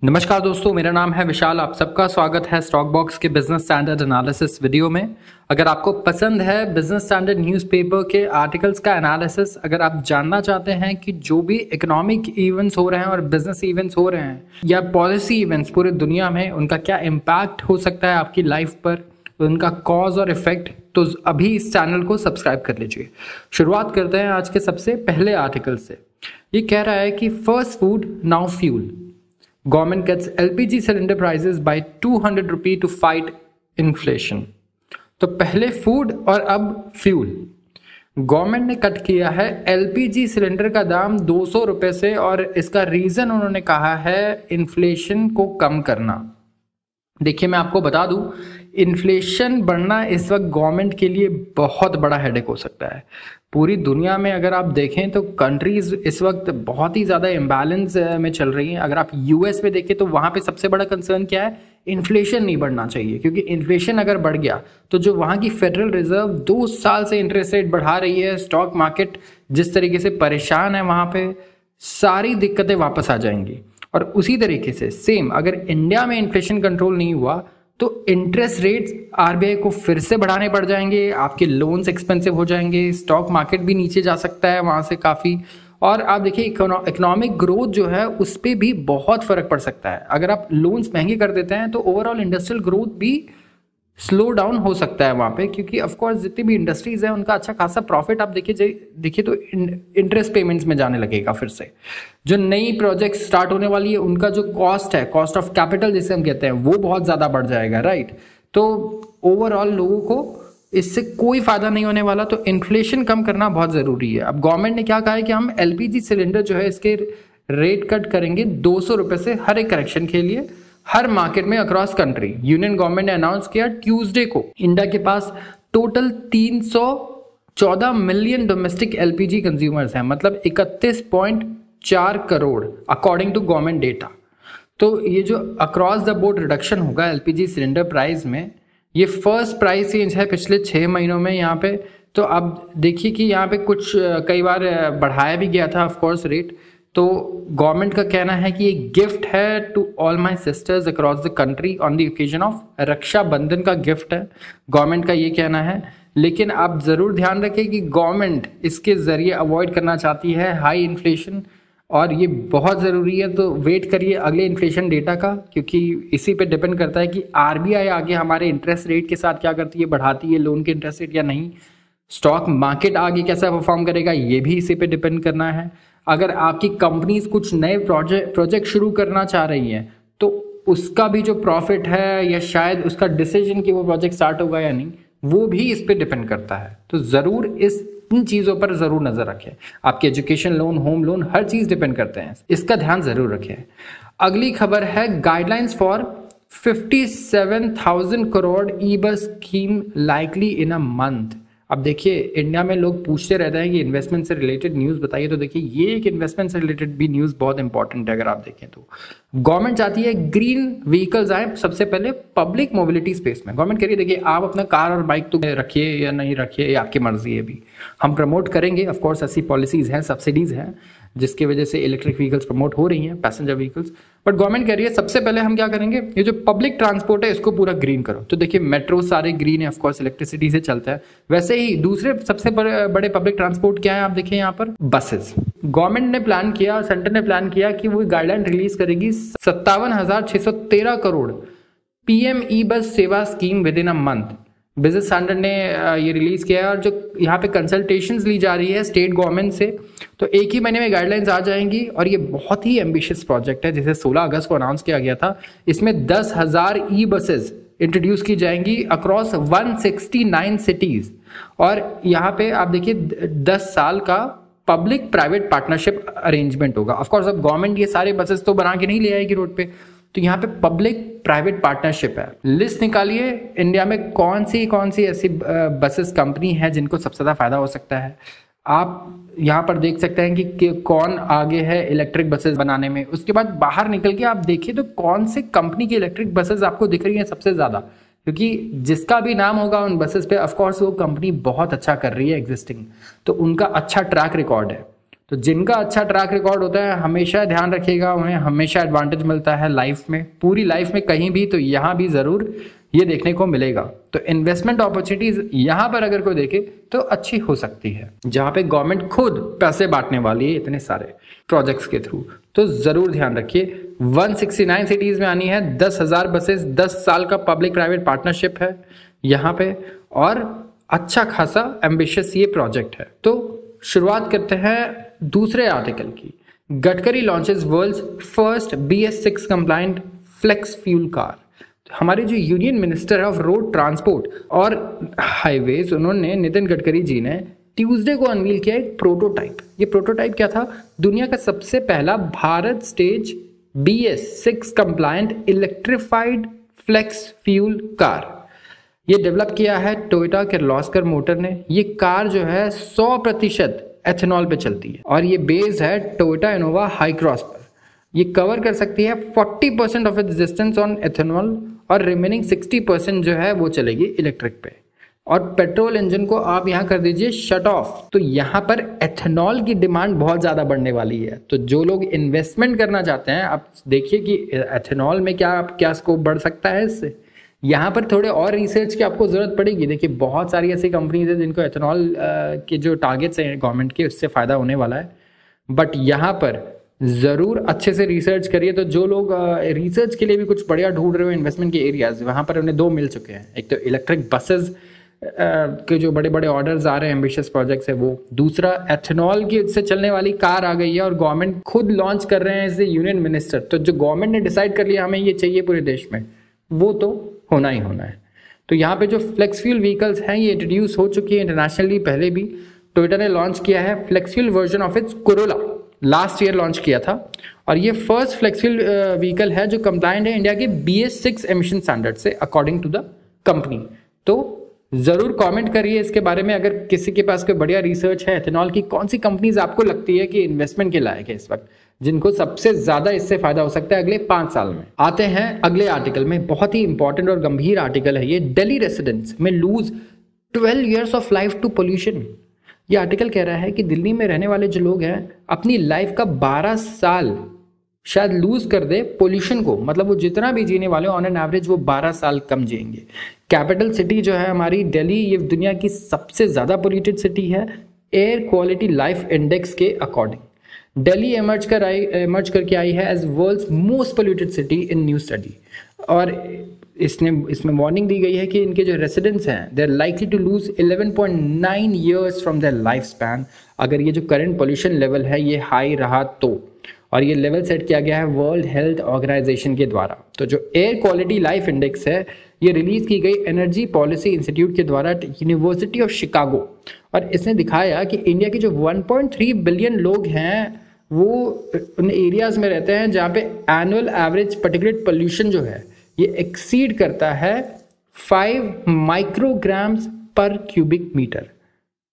नमस्कार दोस्तों, मेरा नाम है विशाल। आप सबका स्वागत है स्टॉक बॉक्स के बिजनेस स्टैंडर्ड एनालिसिस वीडियो में। अगर आपको पसंद है बिजनेस स्टैंडर्ड न्यूज़पेपर के आर्टिकल्स का एनालिसिस, अगर आप जानना चाहते हैं कि जो भी इकोनॉमिक इवेंट्स हो रहे हैं और बिजनेस इवेंट्स हो रहे हैं या पॉलिसी इवेंट्स पूरे दुनिया में, उनका क्या इम्पैक्ट हो सकता है आपकी लाइफ पर, उनका कॉज और इफेक्ट, तो अभी इस चैनल को सब्सक्राइब कर लीजिए। शुरुआत करते हैं आज के सबसे पहले आर्टिकल से। ये कह रहा है कि first food now fuel, government cuts LPG cylinder prices by 200 रुपये to fight inflation। तो पहले फूड और अब फ्यूल। गवर्नमेंट ने कट किया है LPG सिलेंडर का दाम 200 रुपये से, और इसका रीजन उन्होंने कहा है इन्फ्लेशन को कम करना। देखिए, मैं आपको बता दूं, इन्फ्लेशन बढ़ना इस वक्त गवर्नमेंट के लिए बहुत बड़ा हेडेक हो सकता है। पूरी दुनिया में अगर आप देखें तो कंट्रीज इस वक्त बहुत ही ज़्यादा इम्बैलेंस में चल रही हैं। अगर आप यूएस में देखें तो वहाँ पे सबसे बड़ा कंसर्न क्या है, इन्फ्लेशन नहीं बढ़ना चाहिए, क्योंकि इन्फ्लेशन अगर बढ़ गया तो जो वहाँ की फेडरल रिजर्व 2 साल से इंटरेस्ट रेट बढ़ा रही है, स्टॉक मार्केट जिस तरीके से परेशान है, वहाँ पे सारी दिक्कतें वापस आ जाएंगी। और उसी तरीके से सेम अगर इंडिया में इन्फ्लेशन कंट्रोल नहीं हुआ तो इंटरेस्ट रेट्स आरबीआई को फिर से बढ़ाने पड़ जाएंगे, आपके लोन्स एक्सपेंसिव हो जाएंगे, स्टॉक मार्केट भी नीचे जा सकता है वहाँ से काफ़ी। और आप देखिए, इकोनॉमिक ग्रोथ जो है उस पर भी बहुत फर्क पड़ सकता है। अगर आप लोन्स महंगे कर देते हैं तो ओवरऑल इंडस्ट्रियल ग्रोथ भी स्लो डाउन हो सकता है वहाँ पे, क्योंकि ऑफकोर्स जितनी भी इंडस्ट्रीज है उनका अच्छा खासा प्रॉफिट आप देखिए तो इंटरेस्ट पेमेंट्स में जाने लगेगा। फिर से जो नई प्रोजेक्ट स्टार्ट होने वाली है उनका जो कॉस्ट है, कॉस्ट ऑफ कैपिटल जिसे हम कहते हैं, वो बहुत ज़्यादा बढ़ जाएगा, राइट। तो ओवरऑल लोगों को इससे कोई फायदा नहीं होने वाला। तो इन्फ्लेशन कम करना बहुत ज़रूरी है। अब गवर्नमेंट ने क्या कहा है कि हम LPG सिलेंडर जो है इसके रेट कट करेंगे 200 रुपये से हर एक करेक्शन के लिए, हर मार्केट में अक्रॉस कंट्री। यूनियन गवर्नमेंट ने अनाउंस किया ट्यूसडे को इंडिया के पास total 314 million domestic LPG consumers हैं, मतलब 31.4 crore according to government data. तो ये जो अक्रॉस द बोर्ड रिडक्शन होगा LPG सिलेंडर प्राइस में, ये फर्स्ट प्राइस चेंज है पिछले 6 महीनों में यहाँ पे। तो अब देखिए कि यहाँ पे कुछ कई बार बढ़ाया भी गया था ऑफकोर्स रेट। तो गवर्नमेंट का कहना है कि ये गिफ्ट है to all my sisters across the country on the occasion of Rakshabandhan का गिफ्ट है, गवर्नमेंट का ये कहना है। लेकिन आप ज़रूर ध्यान रखें कि गवर्नमेंट इसके ज़रिए अवॉइड करना चाहती है हाई इन्फ्लेशन, और ये बहुत ज़रूरी है। तो वेट करिए अगले इन्फ्लेशन डेटा का, क्योंकि इसी पे डिपेंड करता है कि आरबीआई आगे हमारे इंटरेस्ट रेट के साथ क्या करती है, बढ़ाती है लोन के इंटरेस्ट रेट या नहीं। स्टॉक मार्केट आगे कैसा परफॉर्म करेगा, ये भी इसी पे डिपेंड करना है। अगर आपकी कंपनीज कुछ नए प्रोजेक्ट शुरू करना चाह रही हैं तो उसका भी जो प्रॉफिट है, या शायद उसका डिसीजन कि वो प्रोजेक्ट स्टार्ट होगा या नहीं, वो भी इस पे डिपेंड करता है। तो ज़रूर इन चीज़ों पर ज़रूर नज़र रखें। आपके एजुकेशन लोन, होम लोन, हर चीज़ डिपेंड करते हैं, इसका ध्यान ज़रूर रखें। अगली खबर है guidelines for 57,000 crore e-bus scheme likely in a month. अब देखिए, इंडिया में लोग पूछते रहते हैं कि इन्वेस्टमेंट से रिलेटेड न्यूज़ बताइए, तो देखिए ये एक इन्वेस्टमेंट से रिलेटेड भी न्यूज़ बहुत इंपॉर्टेंट है। अगर आप देखें तो गवर्नमेंट चाहती है ग्रीन व्हीकल्स आए सबसे पहले पब्लिक मोबिलिटी स्पेस में। गवर्नमेंट कह रही है देखिए, आप अपना कार और बाइक तो रखिए या नहीं रखिए, ये आपकी मर्जी है, भी हम प्रमोट करेंगे। ऑफकोर्स ऐसी पॉलिसीज़ हैं, सब्सिडीज़ हैं, जिसकी वजह से इलेक्ट्रिक व्हीकल्स प्रमोट हो रही हैं, पैसेंजर व्हीकल्स। बट गवर्नमेंट कह रही है सबसे पहले हम क्या करेंगे, ये जो पब्लिक ट्रांसपोर्ट है इसको पूरा ग्रीन करो। तो देखिए, मेट्रो सारे ग्रीन है, ऑफकोर्स इलेक्ट्रिसिटी से चलता है। वैसे ही दूसरे सबसे बड़े पब्लिक ट्रांसपोर्ट क्या है, आप देखिए यहाँ पर बसेस। गवर्नमेंट ने प्लान किया, सेंटर ने प्लान किया कि वो गाइडलाइन रिलीज करेगी 57,613 करोड़ PM ई-बस सेवा scheme with in a month. Business standard ने ये रिलीज किया है, और जो यहाँ पे कंसल्टेशंस ली जा रही है स्टेट गवर्नमेंट से, तो एक ही महीने में गाइडलाइंस आ जाएंगी। और ये बहुत ही एम्बिशियस प्रोजेक्ट है, जिसे 16 अगस्त को अनाउंस किया गया था। इसमें 10,000 ई-बसेस इंट्रोड्यूस की जाएंगी अक्रॉस 169 सिटीज। और यहाँ पे आप देखिए 10 साल का पब्लिक प्राइवेट पार्टनरशिप अरेंजमेंट होगा। ऑफकोर्स अब गवर्नमेंट ये सारे बसेस तो बना के नहीं ले आएगी रोड पे, तो यहाँ पे पब्लिक प्राइवेट पार्टनरशिप है। लिस्ट निकालिए इंडिया में कौन सी ऐसी बसेस कंपनी है जिनको सबसे ज़्यादा फायदा हो सकता है। आप यहाँ पर देख सकते हैं कि कौन आगे है इलेक्ट्रिक बसेस बनाने में। उसके बाद बाहर निकल के आप देखिए तो कौन से कंपनी की इलेक्ट्रिक बसेस आपको दिख रही है सबसे ज़्यादा, क्योंकि जिसका भी नाम होगा उन बसेस पे ऑफकोर्स वो कंपनी बहुत अच्छा कर रही है एग्जिस्टिंग, तो उनका अच्छा ट्रैक रिकॉर्ड है। तो जिनका अच्छा ट्रैक रिकॉर्ड होता है हमेशा ध्यान रखिएगा, उन्हें हमेशा एडवांटेज मिलता है लाइफ में, पूरी लाइफ में कहीं भी, तो यहाँ भी ज़रूर ये देखने को मिलेगा। तो इन्वेस्टमेंट अपॉर्चुनिटीज यहाँ पर अगर कोई देखे तो अच्छी हो सकती है, जहाँ पे गवर्नमेंट खुद पैसे बांटने वाली है इतने सारे प्रोजेक्ट्स के थ्रू। तो ज़रूर ध्यान रखिए। 169 सिटीज़ में आनी है, 10,000 बसेस, 10 साल का पब्लिक प्राइवेट पार्टनरशिप है यहाँ पे, और अच्छा खासा एम्बिशियस ये प्रोजेक्ट है। तो शुरुआत करते हैं दूसरे आर्टिकल की। Gadkari launches world's first BS6 compliant flex fuel car. हमारे जो union minister of road transport और हाईवेज, उन्होंने, नितिन गडकरी जी ने ट्यूसडे को अनवील किया एक प्रोटोटाइप। ये प्रोटोटाइप क्या था? दुनिया का सबसे पहला Bharat stage BS6 compliant electrified flex fuel car. ये डेवलप किया है टोयोटा किर्लोस्कर मोटर ने। ये कार जो है 100% एथेनॉल पे चलती है और ये बेस्ड है टोयोटा इनोवा हाई क्रॉस पर। ये कवर कर सकती है 40% of its distance on ethanol और रिमेनिंग 60% जो है वो चलेगी इलेक्ट्रिक पे। और पेट्रोल इंजन को आप यहाँ कर दीजिए शट ऑफ। तो यहाँ पर एथेनॉल की डिमांड बहुत ज़्यादा बढ़ने वाली है। तो जो लोग इन्वेस्टमेंट करना चाहते हैं, आप देखिए कि एथेनॉल में क्या स्कोप बढ़ सकता है इससे। यहाँ पर थोड़े और रिसर्च की आपको ज़रूरत पड़ेगी। देखिए बहुत सारी ऐसी कंपनीज हैं जिनको एथेनॉल के जो टारगेट्स हैं गवर्नमेंट के, उससे फ़ायदा होने वाला है। बट यहाँ पर ज़रूर अच्छे से रिसर्च करिए। तो जो लोग रिसर्च के लिए भी कुछ बढ़िया ढूंढ रहे हो इन्वेस्टमेंट के एरियाज, वहाँ पर उन्हें 2 मिल चुके हैं। एक तो इलेक्ट्रिक बसेस के जो बड़े बड़े ऑर्डर्स आ रहे हैं, एम्बिशियस प्रोजेक्ट्स है वो। दूसरा एथेनॉल की से चलने वाली कार आ गई है और गवर्नमेंट खुद लॉन्च कर रहे हैं एज ए यूनियन मिनिस्टर। तो जो गवर्नमेंट ने डिसाइड कर लिया हमें ये चाहिए पूरे देश में, वो तो होना ही होना है। तो यहाँ पे जो फ्लेक्स फ्यूल व्हीकल्स हैं ये इंट्रोड्यूस हो चुकी है इंटरनेशनली। पहले भी टोयोटा ने लॉन्च किया है flex fuel version of its Corolla, last year launch किया था। और ये फर्स्ट फ्लेक्स फ्यूल व्हीकल है जो कंप्लायंट है इंडिया के BS6 एमिशन स्टैंडर्ड से अकॉर्डिंग टू द कंपनी। तो ज़रूर कमेंट करिए इसके बारे में। अगर किसी के पास कोई बढ़िया रिसर्च है एथेनॉल की, कौन सी कंपनीज आपको लगती है कि इन्वेस्टमेंट के लायक है इस वक्त, जिनको सबसे ज़्यादा इससे फ़ायदा हो सकता है अगले 5 साल में। आते हैं अगले आर्टिकल में। बहुत ही इंपॉर्टेंट और गंभीर आर्टिकल है ये। दिल्ली रेसिडेंट्स में lose 12 years of life to pollution. ये आर्टिकल कह रहा है कि दिल्ली में रहने वाले जो लोग हैं अपनी लाइफ का 12 साल शायद लूज कर दे पोल्यूशन को। मतलब वो जितना भी जीने वाले ऑन एन एवरेज वो 12 साल कम जिएंगे। कैपिटल सिटी जो है हमारी दिल्ली, ये दुनिया की सबसे ज़्यादा पोल्यूटेड सिटी है एयर क्वालिटी लाइफ इंडेक्स के अकॉर्डिंग। दिल्ली इमर्ज करके आई है as world's most polluted city in new study. और इसमें वार्निंग दी गई है कि इनके जो रेसिडेंट्स हैं they are likely to lose 11.9 years from their life span, अगर ये जो करंट पोल्यूशन लेवल है ये हाई रहा तो। और ये लेवल सेट किया गया है वर्ल्ड हेल्थ ऑर्गेनाइजेशन के द्वारा। तो जो एयर क्वालिटी लाइफ इंडेक्स है ये रिलीज की गई एनर्जी पॉलिसी इंस्टीट्यूट के द्वारा यूनिवर्सिटी ऑफ शिकागो। और इसने दिखाया कि इंडिया के जो 1.3 बिलियन लोग हैं वो उन एरियाज में रहते हैं जहाँ पे एनुअल एवरेज पार्टिकुलेट पोल्यूशन जो है ये एक्सीड करता है 5 माइक्रोग्राम्स पर क्यूबिक मीटर।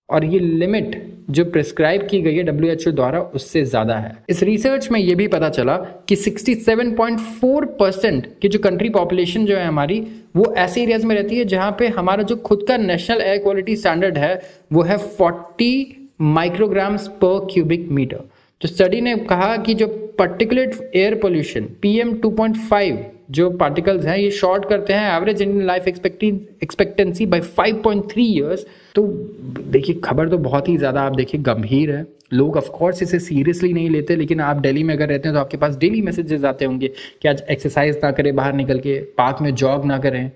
और ये लिमिट जो प्रिस्क्राइब की गई है WHO द्वारा उससे ज़्यादा है। इस रिसर्च में ये भी पता चला कि 67.4% की जो कंट्री पॉपुलेशन जो है हमारी वो ऐसे एरियाज में रहती है जहाँ पे हमारा जो खुद का नेशनल एयर क्वालिटी स्टैंडर्ड है वो है 40 माइक्रोग्राम्स पर क्यूबिक मीटर। तो स्टडी ने कहा कि जो पार्टिकुलेट एयर पोल्यूशन PM 2.5 जो पार्टिकल्स हैं ये शॉर्ट करते हैं average Indian life expectancy by 5.3 years। तो देखिए खबर तो बहुत ही ज़्यादा आप देखिए गंभीर है। लोग ऑफ कोर्स इसे सीरियसली नहीं लेते, लेकिन आप दिल्ली में अगर रहते हैं तो आपके पास डेली मैसेजेस आते होंगे कि आज एक्सरसाइज ना करें, बाहर निकल के पार्क में जॉग ना करें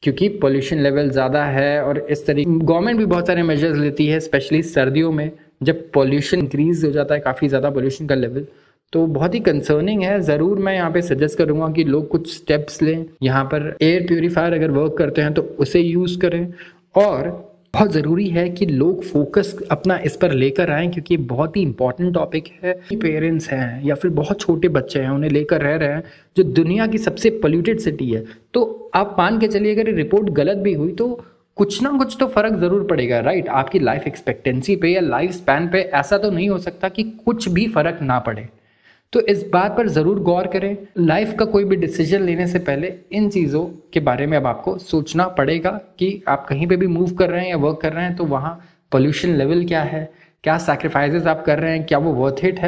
क्योंकि पोल्यूशन लेवल ज़्यादा है। और इस तरीके गवर्नमेंट भी बहुत सारे मेजर्स लेती है, स्पेशली सर्दियों में जब पोल्यूशन इंक्रीज हो जाता है काफ़ी ज़्यादा पोल्यूशन का लेवल, तो बहुत ही कंसर्निंग है। ज़रूर मैं यहाँ पे सजेस्ट करूँगा कि लोग कुछ स्टेप्स लें। यहाँ पर एयर प्योरीफायर अगर वर्क करते हैं तो उसे यूज़ करें। और बहुत ज़रूरी है कि लोग फोकस अपना इस पर लेकर आएँ क्योंकि ये बहुत ही इंपॉर्टेंट टॉपिक है। पेरेंट्स हैं या फिर बहुत छोटे बच्चे हैं उन्हें लेकर रह रहे हैं जो दुनिया की सबसे पोल्यूटेड सिटी है, तो आप मान के चलिए अगर रिपोर्ट गलत भी हुई तो कुछ ना कुछ तो फर्क जरूर पड़ेगा, राइट। आपकी लाइफ एक्सपेक्टेंसी पे या लाइफ स्पैन पे ऐसा तो नहीं हो सकता कि कुछ भी फर्क ना पड़े। तो इस बात पर ज़रूर गौर करें। लाइफ का कोई भी डिसीजन लेने से पहले इन चीज़ों के बारे में अब आपको सोचना पड़ेगा कि आप कहीं पे भी मूव कर रहे हैं या वर्क कर रहे हैं तो वहाँ पोल्यूशन लेवल क्या है, क्या सैक्रिफाइसेस आप कर रहे हैं, क्या वो वर्थ इट है।